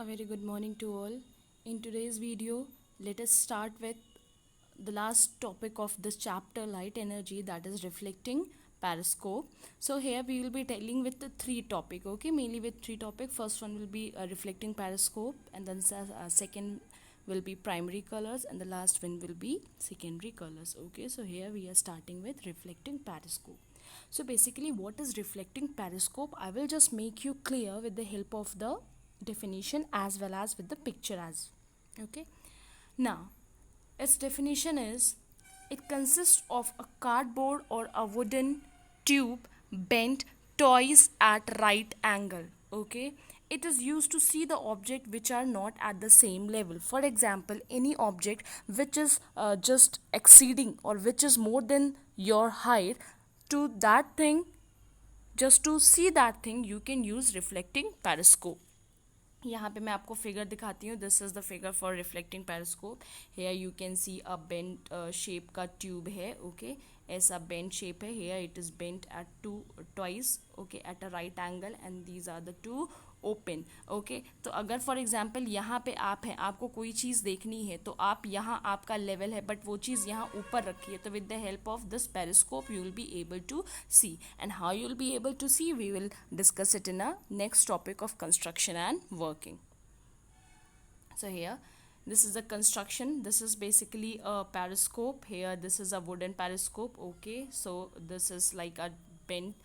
A very good morning to all. In today's video, let us start with the last topic of this chapter, light energy, that is reflecting periscope. So here we will be dealing with the three topic, okay, mainly with three topic. First one will be reflecting periscope, and then second will be primary colors, and the last one will be secondary colors. Okay, so here we are starting with reflecting periscope. So basically, what is reflecting periscope? I will just make you clear with the help of the definition as well as with the picture as. Okay. Now, its definition is it consists of a cardboard or a wooden tube bent twice at right angle. Okay. It is used to see the object which are not at the same level. For example, any object which is just exceeding or which is more than your height, to that thing, just to see that thing, you can use reflecting periscope. यहाँ पे मैं आपको figure दिखाती हूँ. This is the figure for reflecting periscope. Here you can see a bent shape का tube है. Okay, ऐसा bent shape है. Here it is bent at two twice, okay, at a right angle, and these are the two open. Okay, तो अगर for example यहाँ पे आप हैं, आपको कोई चीज़ देखनी है, तो आप यहाँ आपका लेवल है बट वो चीज़ यहाँ ऊपर रखी है, तो with the help of this periscope you will be able to see. And how you will be able to see, we will discuss it in a next topic of construction and working. So here, this is the construction. This is basically a periscope. Here this is a wooden periscope. Okay, so this is like a bent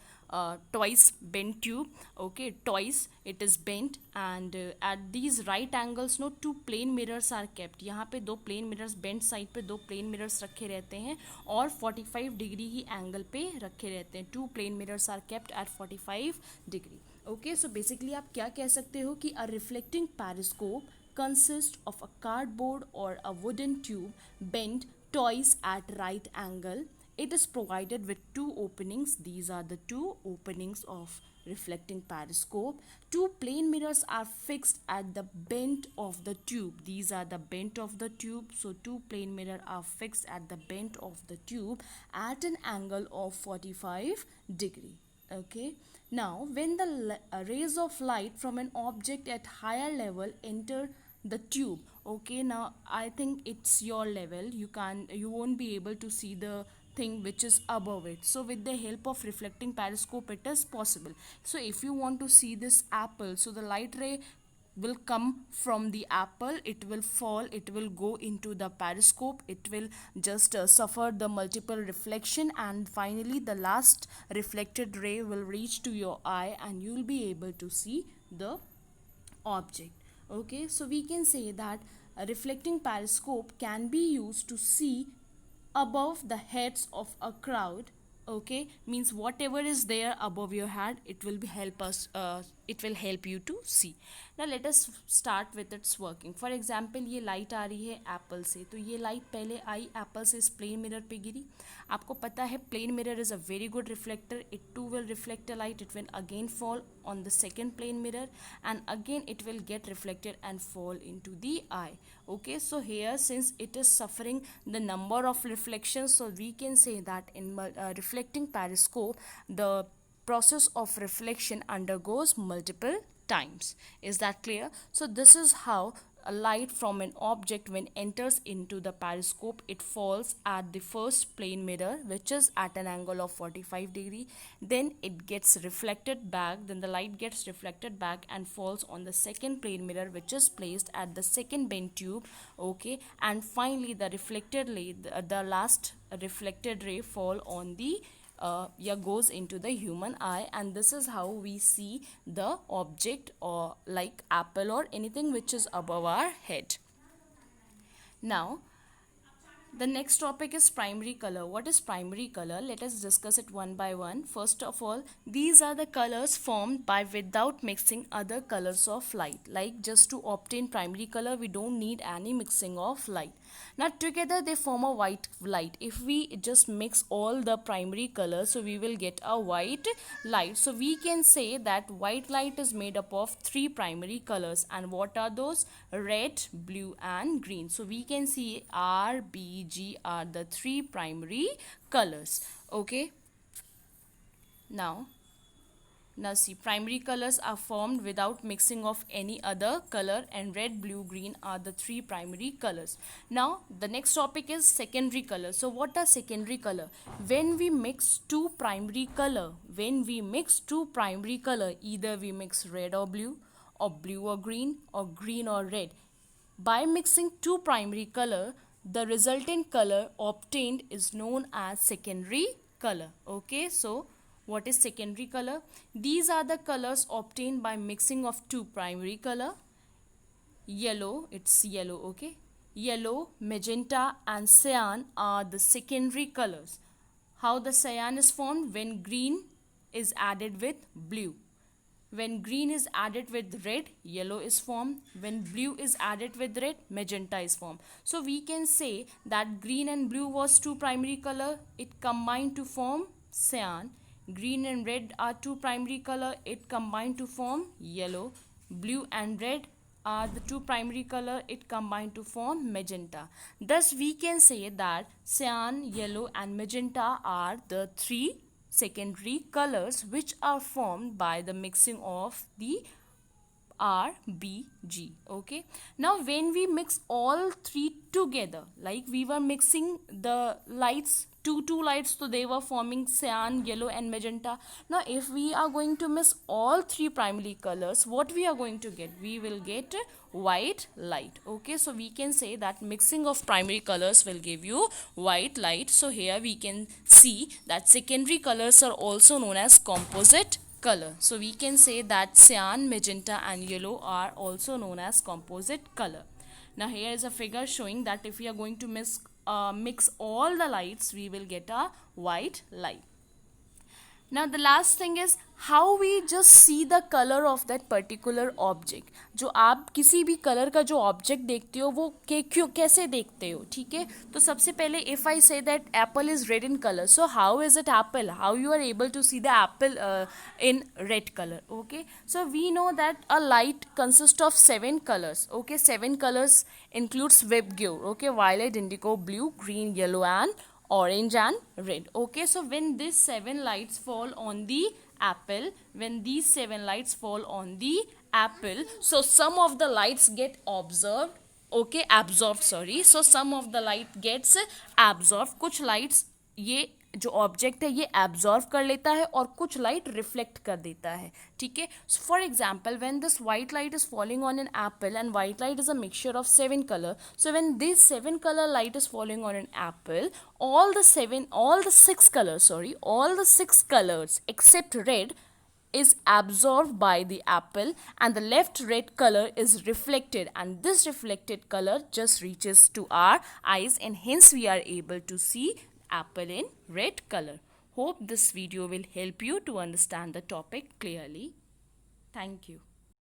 twice bent tube. Okay, twice it is bent, and at these right angles no two plane mirrors are kept. यहाँ पे दो plane mirrors, bent side पे दो plane mirrors रखे रहते हैं और 45 degree ही angle पे रखे रहते हैं. Two plane mirrors are kept at 45 degree. Okay, so basically आप क्या कह सकते हो कि a reflecting periscope consists of a cardboard or a wooden tube bent twice at right angle. It is provided with two openings. These are the two openings of reflecting periscope. Two plane mirrors are fixed at the bend of the tube. These are the bend of the tube. So two plane mirror are fixed at the bend of the tube at an angle of 45 degree. Okay, now when the rays of light from an object at higher level enter the tube, okay, now I think it's your level, you won't be able to see the thing which is above it. So with the help of reflecting periscope it is possible. So if you want to see this apple, so the light ray will come from the apple, it will fall, it will go into the periscope, it will just suffer the multiple reflection, and finally the last reflected ray will reach to your eye and you will be able to see the object. Okay, so we can say that a reflecting periscope can be used to see above the heads of a crowd. Okay, means whatever is there above your head, it will be help us, it will help you to see. Now let us start with its working. For example, ये light आ रही है Apple से, तो ये light पहले आई Apple से इस plane mirror पे गिरी. आपको पता है plane mirror is a very good reflector. It too will reflect a light, it will again fall on the second plane mirror, and again it will get reflected and fall into the eye. Okay, so here since it is suffering the number of reflections, so we can say that in reflecting periscope the process of reflection undergoes multiple times. Is that clear? So this is how a light from an object when enters into the periscope, it falls at the first plane mirror which is at an angle of 45 degree, then it gets reflected back, then the light gets reflected back and falls on the second plane mirror which is placed at the second bent tube. Okay, and finally the reflected ray, the last reflected ray fall on the goes into the human eye, and this is how we see the object or like apple or anything which is above our head. Now the next topic is primary color. What is primary color? Let us discuss it one by one. First of all, these are the colors formed by without mixing other colors of light. Like just to obtain primary color, we don't need any mixing of light. Now together they form a white light. If we just mix all the primary colors, so we will get a white light. So we can say that white light is made up of three primary colors. And what are those? Red, blue and green. So we can see R, B, G are the three primary colors. Okay. Now Now see, primary colors are formed without mixing of any other color, and red, blue, green are the three primary colors. Now the next topic is secondary color. So what are secondary color? When we mix two primary color, either we mix red or blue or green or red. By mixing two primary color, the resultant color obtained is known as secondary color. Okay, so what is secondary color? These are the colors obtained by mixing of two primary color. Yellow, it's yellow, okay? Yellow, magenta and cyan are the secondary colors. How the cyan is formed? When green is added with blue. When green is added with red, yellow is formed. When blue is added with red, magenta is formed. So we can say that green and blue was two primary color. It combined to form cyan. Green and red are two primary color. It combined to form yellow. Blue and red are the two primary color. It combined to form magenta. Thus we can say that cyan, yellow and magenta are the three secondary colors which are formed by the mixing of the RBG. Okay, now when we mix all three together, like we were mixing the lights, two lights, so they were forming cyan, yellow and magenta. Now if we are going to mix all three primary colors, what we are going to get? We will get white light. Okay, so we can say that mixing of primary colors will give you white light. So here we can see that secondary colors are also known as composite color. So we can say that cyan, magenta and yellow are also known as composite color. Now here is a figure showing that if we are going to mix all the lights, we will get a white light. Now the last thing is how we just see the color of that particular object. जो आप किसी भी colour का जो object देखते हो वो क्यों कैसे देखते हो, ठीक है? तो सबसे पहले if I say that apple is red in color, so how is it apple? How you are able to see the apple in red color? Okay, so we know that a light consists of 7 colors. Okay, 7 colors includes VIBGYOR. Okay, violet, indigo, blue, green, yellow and orange and red. Okay, so when these 7 lights fall on the apple, so some of the lights get absorbed. Okay, absorbed, sorry. So some of the light gets absorbed. कुछ lights ये जो object है ये absorb कर लेता है और कुछ लाइट रिफ्लेक्ट कर देता है, ठीक है? For example when this white light is falling on an apple and white light is a mixture of 7 color, so when this 7 color light is falling on an apple, all the 6 colors except red is absorbed by the apple and the left red color is reflected, and this reflected color just reaches to our eyes and hence we are able to see apple in red color. Hope this video will help you to understand the topic clearly. Thank you.